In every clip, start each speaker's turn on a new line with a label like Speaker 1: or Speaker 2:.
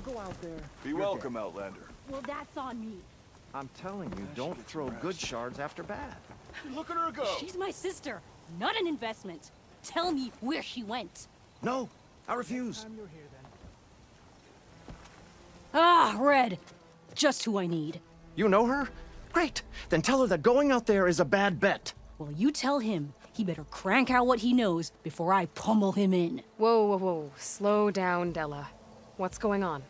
Speaker 1: go out there.
Speaker 2: Be welcome, Outlander.
Speaker 3: Well, that's on me.
Speaker 4: I'm telling you, don't throw good shards after bad.
Speaker 2: Look at her go!
Speaker 3: She's my sister, not an investment. Tell me where she went.
Speaker 4: No, I refuse.
Speaker 1: Time you're here, then.
Speaker 3: Ah, Red. Just who I need.
Speaker 4: You know her? Great. Then tell her that going out there is a bad bet.
Speaker 3: Well, you tell him he better crank out what he knows before I pummel him in.
Speaker 5: Whoa, whoa, whoa. Slow down, Della. What's going on?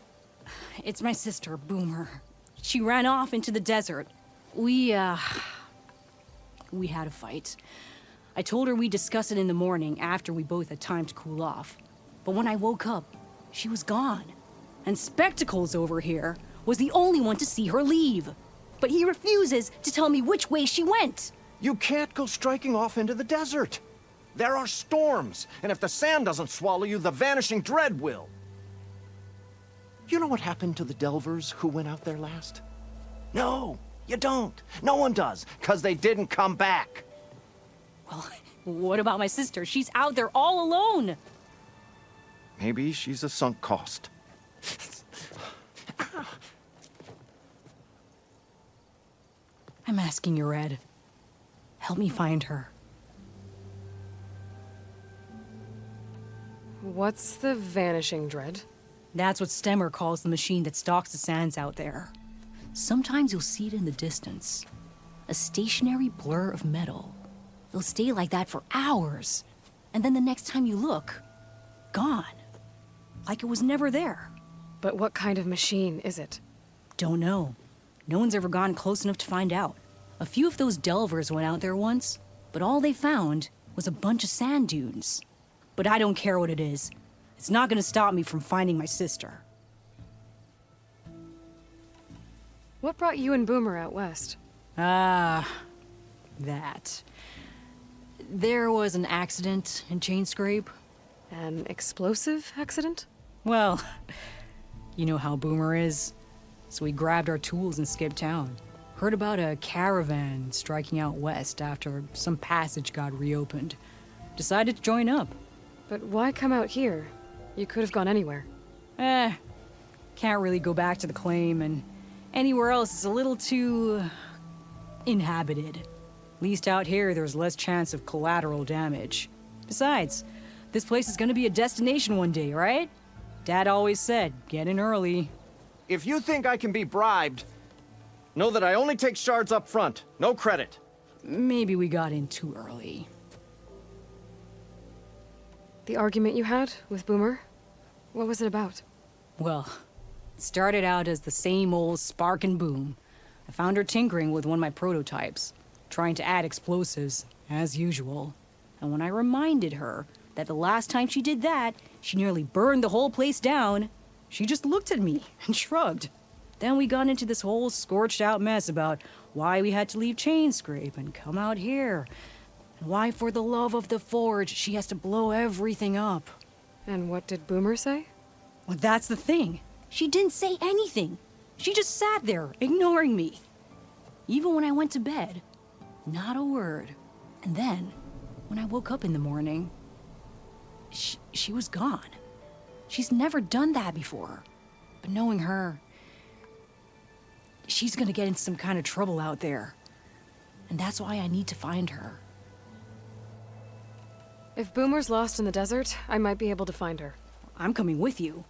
Speaker 3: It's my sister, Boomer. She ran off into the desert. We had a fight. I told her we'd discuss it in the morning after we both had time to cool off. But when I woke up, she was gone. And Spectacles over here was the only one to see her leave. But he refuses to tell me which way she went.
Speaker 4: You can't go striking off into the desert. There are storms, and if the sand doesn't swallow you, the vanishing dread will. You know what happened to the Delvers who went out there last? No, you don't. No one does, because they didn't come back.
Speaker 3: Well, what about my sister? She's out there all alone.
Speaker 4: Maybe she's a sunk cost.
Speaker 3: I'm asking you, Red. Help me find her.
Speaker 5: What's the vanishing dread?
Speaker 3: That's what Stemmer calls the machine that stalks the sands out there. Sometimes you'll see it in the distance. A stationary blur of metal. They'll stay like that for hours. And then the next time you look, gone. Like it was never there.
Speaker 5: But what kind of machine is it?
Speaker 3: Don't know. No one's ever gotten close enough to find out. A few of those delvers went out there once, but all they found was a bunch of sand dunes. But I don't care what it is. It's not gonna stop me from finding my sister.
Speaker 5: What brought you and Boomer out west?
Speaker 3: Ah, that. There was an accident in Chainscrape.
Speaker 5: An explosive accident?
Speaker 3: Well, you know how Boomer is. So we grabbed our tools and skipped town. Heard about a caravan striking out west after some passage got reopened. Decided to join up.
Speaker 5: But why come out here? You could have gone anywhere.
Speaker 3: Can't really go back to the claim, and anywhere else is a little too inhabited. At least out here, there's less chance of collateral damage. Besides, this place is gonna be a destination one day, right? Dad always said, get in early.
Speaker 4: If you think I can be bribed, know that I only take shards up front, no credit.
Speaker 3: Maybe we got in too early.
Speaker 5: The argument you had with Boomer? What was it about?
Speaker 3: Well, it started out as the same old spark and boom. I found her tinkering with one of my prototypes, trying to add explosives, as usual. And when I reminded her that the last time she did that, she nearly burned the whole place down, she just looked at me and shrugged. Then we got into this whole scorched out mess about why we had to leave Chainscrape and come out here. And why, for the love of the Forge, she has to blow everything up.
Speaker 5: And what did Boomer say?
Speaker 3: Well, that's the thing. She didn't say anything. She just sat there, ignoring me. Even when I went to bed, not a word. And then, when I woke up in the morning, she was gone. She's never done that before. But knowing her, she's gonna get in some kind of trouble out there. And that's why I need to find her.
Speaker 5: If Boomer's lost in the desert, I might be able to find her.
Speaker 3: I'm coming with you.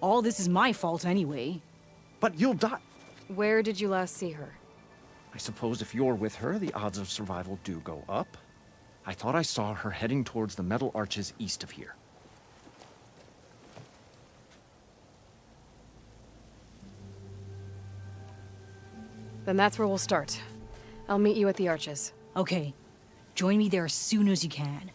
Speaker 3: All this is my fault anyway.
Speaker 4: But you'll die.
Speaker 5: Where did you last see her?
Speaker 4: I suppose if you're with her, the odds of survival do go up. I thought I saw her heading towards the metal arches east of here.
Speaker 5: Then that's where we'll start. I'll meet you at the arches.
Speaker 3: Okay. Join me there as soon as you can.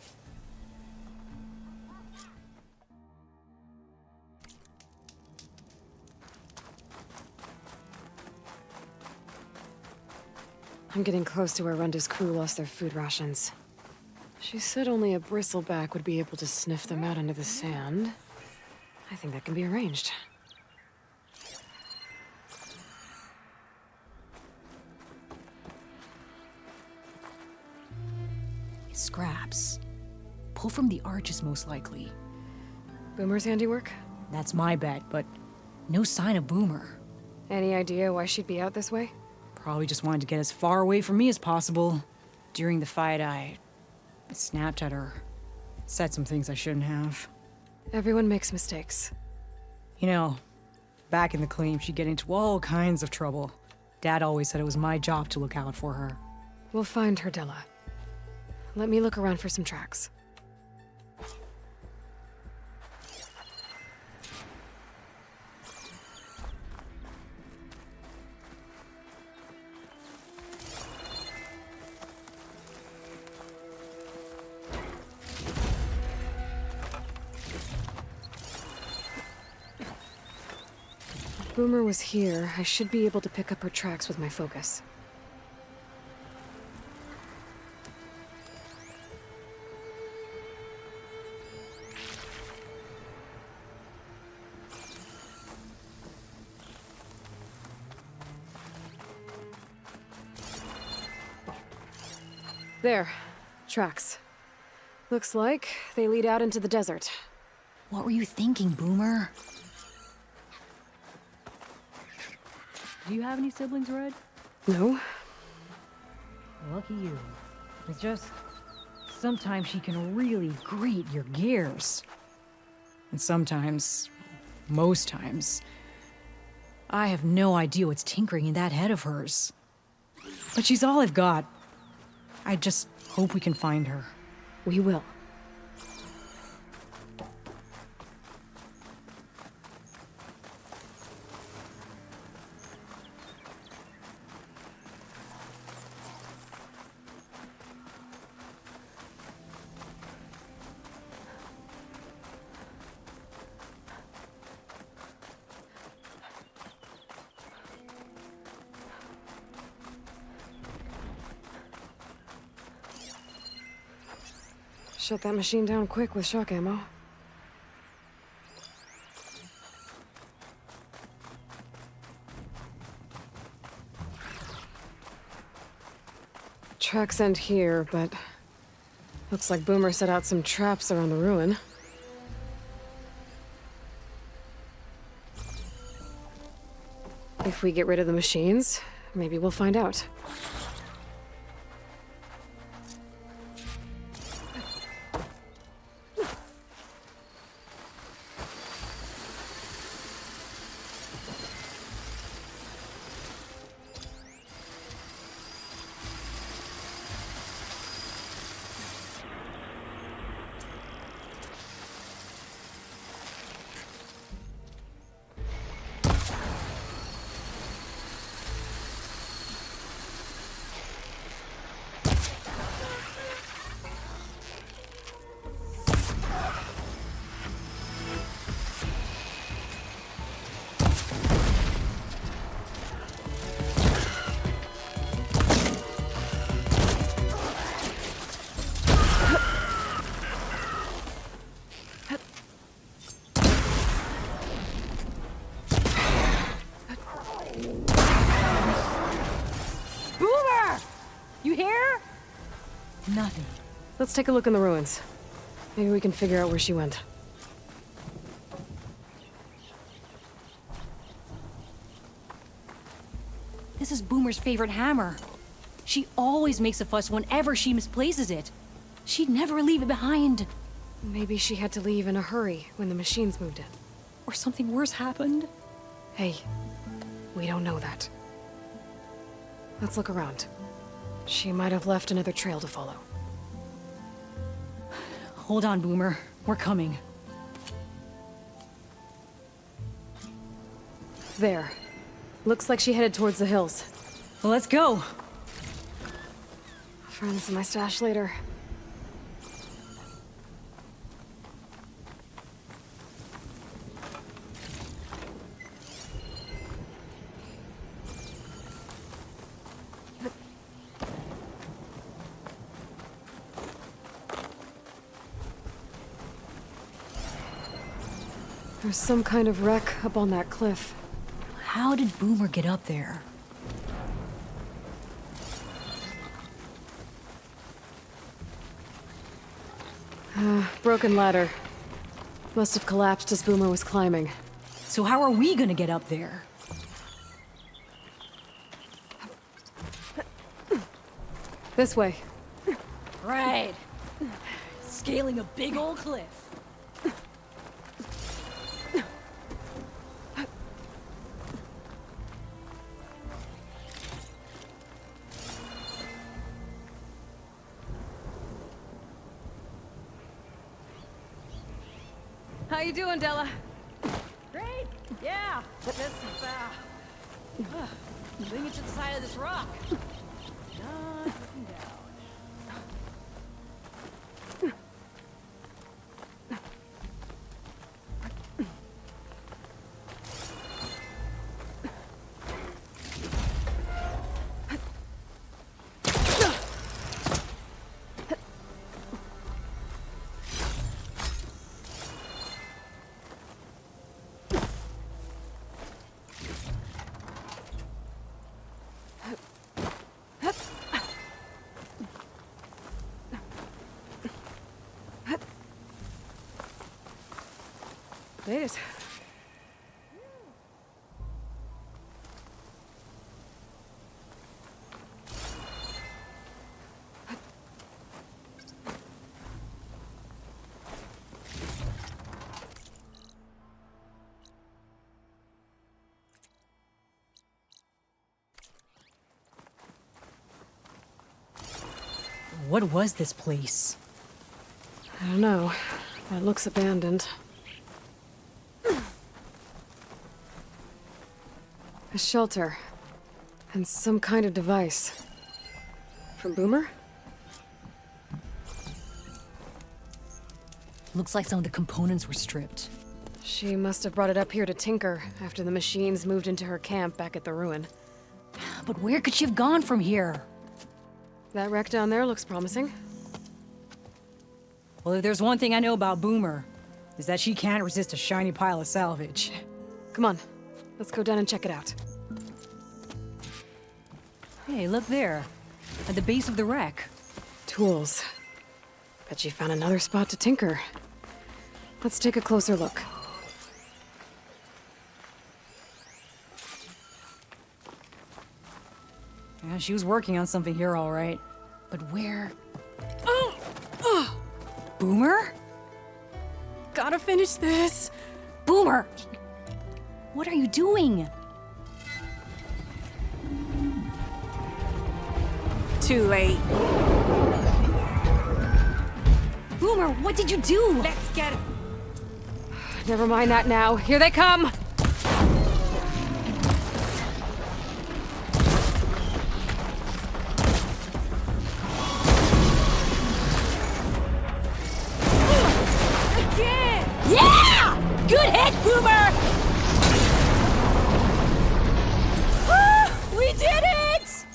Speaker 5: I'm getting close to where Runda's crew lost their food rations. She said only a bristleback would be able to sniff them out into the sand. I think that can be arranged.
Speaker 3: Scraps. Pull from the arches, most likely.
Speaker 5: Boomer's handiwork?
Speaker 3: That's my bet, but No sign of Boomer.
Speaker 5: Any idea why she'd be out this way?
Speaker 3: Probably just wanted to get as far away from me as possible. During the fight, I snapped at her. Said some things I shouldn't have.
Speaker 5: Everyone makes mistakes.
Speaker 3: You know, back in the claim, she'd get into all kinds of trouble. Dad always said it was my job to look out for her.
Speaker 5: We'll find her, Della. Let me look around for some tracks. If Boomer was here, I should be able to pick up her tracks with my focus. There. Tracks. Looks like they lead out into the desert.
Speaker 3: What were you thinking, Boomer? Do you have any siblings, Red?
Speaker 5: No?
Speaker 3: Lucky you. It's just... sometimes she can really grate your gears. And sometimes... most times... I have no idea what's tinkering in that head of hers. But she's all I've got. I just hope we can find her.
Speaker 5: We will. Shut that machine down quick with shock ammo. Tracks end here, but looks like Boomer set out some traps around the ruin. If we get rid of the machines, maybe we'll find out.
Speaker 3: Nothing.
Speaker 5: Let's take a look in the ruins. Maybe we can figure out where she went.
Speaker 3: This is Boomer's favorite hammer. She always makes a fuss whenever she misplaces it. She'd never leave it behind.
Speaker 5: Maybe she had to leave in a hurry when the machines moved in.
Speaker 3: Or something worse happened.
Speaker 5: Hey, we don't know that. Let's look around. She might have left another trail to follow.
Speaker 3: Hold on, Boomer. We're coming.
Speaker 5: There. Looks like she headed towards the hills.
Speaker 3: Well, let's go.
Speaker 5: I'll find this in my stash later. There's some kind of wreck up on that cliff.
Speaker 3: How did Boomer get up there?
Speaker 5: Broken ladder. Must have collapsed as Boomer was climbing.
Speaker 3: So how are we gonna get up there?
Speaker 5: This way.
Speaker 3: Right. Scaling a big old cliff.
Speaker 5: How you doing, Della?
Speaker 3: Great. Yeah. Just bring it to the side of this rock. Not looking down.
Speaker 5: Made it.
Speaker 3: What was this place?
Speaker 5: I don't know. It looks abandoned. A shelter. And some kind of device. From Boomer?
Speaker 3: Looks like some of the components were stripped.
Speaker 5: She must have brought it up here to tinker after the machines moved into her camp back at the ruin.
Speaker 3: But where could she have gone from here?
Speaker 5: That wreck down there looks promising.
Speaker 3: Well, if there's one thing I know about Boomer, is that she can't resist a shiny pile of salvage.
Speaker 5: Come on, let's go down and check it out.
Speaker 3: Hey, look there. At the base of the wreck.
Speaker 5: Tools. Bet she found another spot to tinker. Let's take a closer look.
Speaker 3: Yeah, she was working on something here, all right. But where? Boomer?
Speaker 5: Gotta finish this.
Speaker 3: Boomer! What are you doing?
Speaker 1: Too late.
Speaker 3: Boomer, what did you do?
Speaker 1: Let's get it.
Speaker 5: Never mind that now. Here they come!
Speaker 1: Again!
Speaker 3: Yeah! Good hit, Boomer!
Speaker 1: We did it!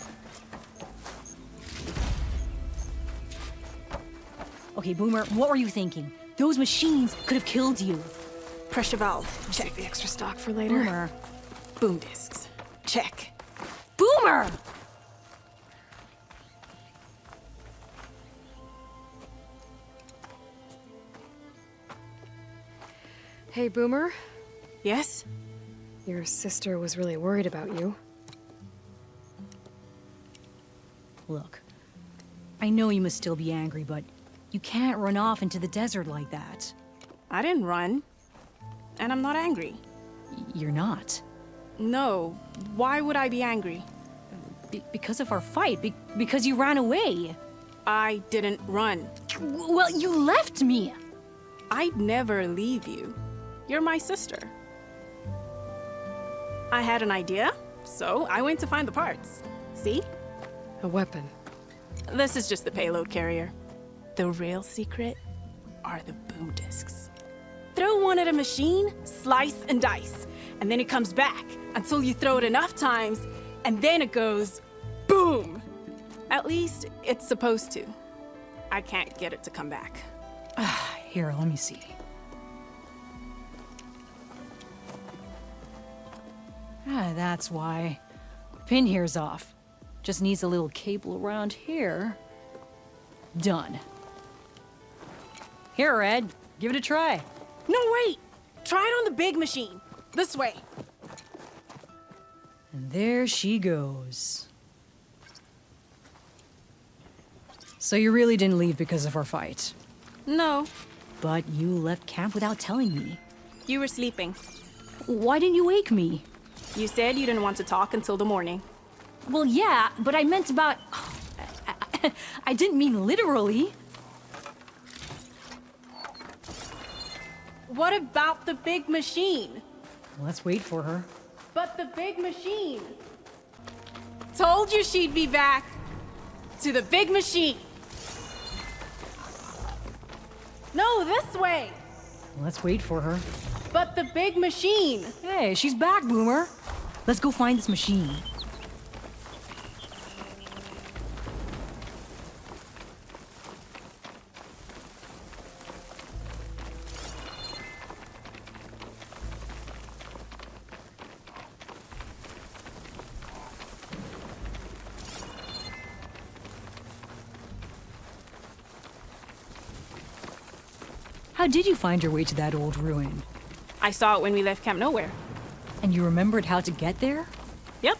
Speaker 3: Okay, Boomer, what were you thinking? Those machines could have killed you.
Speaker 1: Pressure valve.
Speaker 5: Check the extra stock for later.
Speaker 3: Boomer.
Speaker 1: Boom discs. Check.
Speaker 3: Boomer!
Speaker 5: Hey, Boomer.
Speaker 1: Yes?
Speaker 5: Your sister was really worried about you.
Speaker 3: Look, I know you must still be angry, but you can't run off into the desert like that.
Speaker 1: I didn't run. And I'm not angry.
Speaker 3: You're not.
Speaker 1: No. Why would I be angry?
Speaker 3: Because of our fight. Because you ran away.
Speaker 1: I didn't run.
Speaker 3: Well, you left me.
Speaker 1: I'd never leave you. You're my sister. I had an idea, so I went to find the parts. See?
Speaker 5: A weapon.
Speaker 1: This is just the payload carrier. The real secret are the boom discs. Throw one at a machine, slice and dice, and then it comes back until you throw it enough times, and then it goes boom. At least it's supposed to. I can't get it to come back.
Speaker 3: Here, let me see. That's why. Pin here's off. Just needs a little cable around here. Done. Here, Red. Give it a try.
Speaker 1: No, wait! Try it on the big machine. This way.
Speaker 3: And there she goes. So you really didn't leave because of our fight?
Speaker 1: No,
Speaker 3: But you left camp without telling me.
Speaker 1: you were sleeping.
Speaker 3: Why didn't you wake me?
Speaker 1: You said you didn't want to talk until the morning.
Speaker 3: Well, yeah, but I meant about... I didn't mean literally.
Speaker 1: What about the big machine?
Speaker 3: Let's wait for her.
Speaker 1: But the big machine. Told you she'd be back. To the big machine. No, this way.
Speaker 3: Let's wait for her.
Speaker 1: But the big machine.
Speaker 3: Hey, she's back, Boomer. Let's go find this machine. How did you find your way to that old ruin?
Speaker 1: I saw it when we left Camp Nowhere.
Speaker 3: And you remembered how to get there?
Speaker 1: Yep.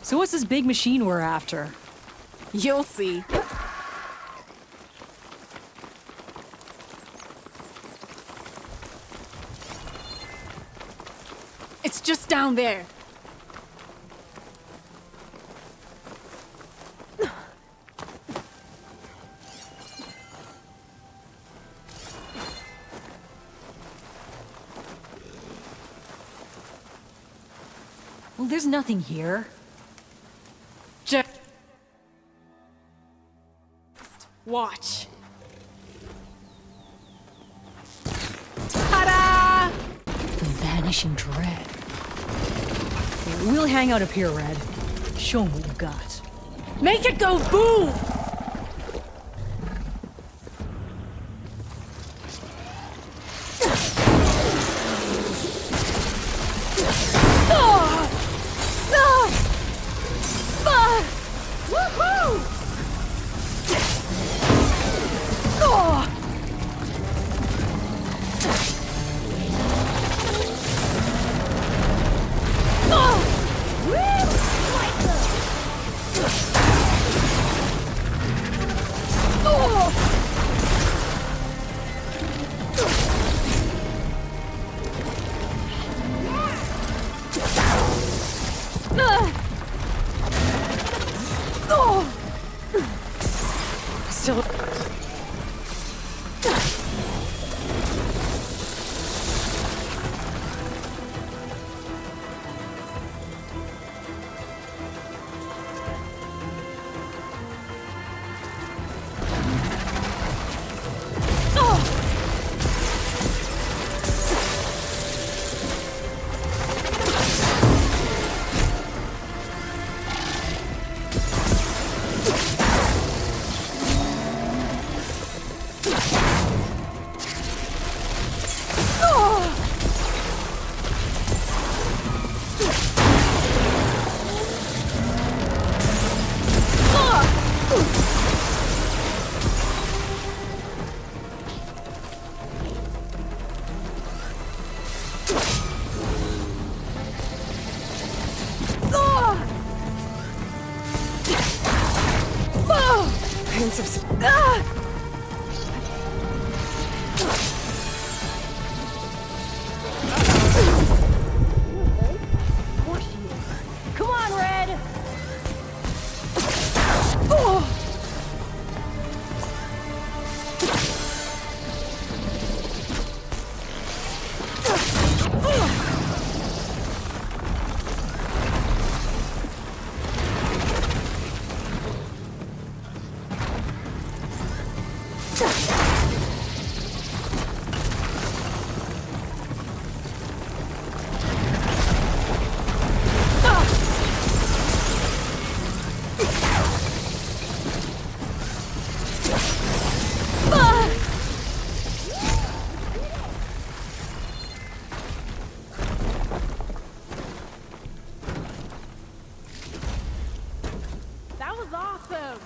Speaker 3: So what's this big machine we're after?
Speaker 1: You'll see. It's just down there.
Speaker 3: Well, there's nothing here.
Speaker 1: Just watch. Ta-da!
Speaker 3: The vanishing dread. We'll hang out up here, Red. Show 'em what you got.
Speaker 1: Make it go boom!
Speaker 5: Still... Prince of...
Speaker 3: Come on, Red!
Speaker 1: awesome!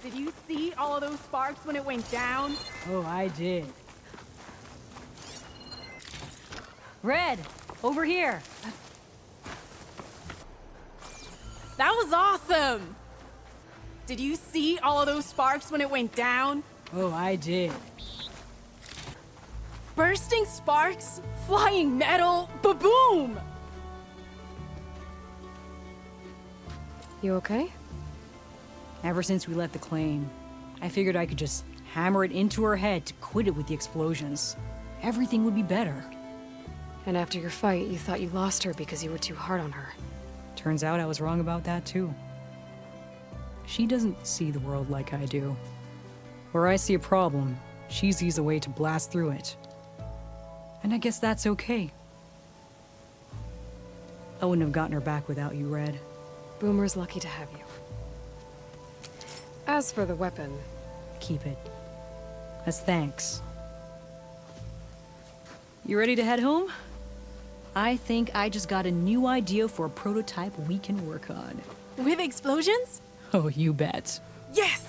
Speaker 1: Did you see all of those sparks when it went down?
Speaker 3: Oh, I did. Red, over here.
Speaker 1: That was awesome! Did you see all of those sparks when it went down?
Speaker 3: Oh, I did.
Speaker 1: Bursting sparks, flying metal, ba-boom!
Speaker 5: You okay?
Speaker 3: Ever since we left the claim, I figured I could just hammer it into her head to quit it with the explosions. Everything would be better.
Speaker 5: And after your fight, you thought you lost her because you were too hard on her.
Speaker 3: Turns out I was wrong about that too. She doesn't see the world like I do. Where I see a problem, she sees a way to blast through it. And I guess that's okay. I wouldn't have gotten her back without you, Red.
Speaker 5: Boomer's lucky to have you. As for the weapon,
Speaker 3: Keep it. As thanks. You ready to head home? I think I just got a new idea for a prototype we can work on.
Speaker 1: With explosions?
Speaker 3: Oh, you bet.
Speaker 1: Yes!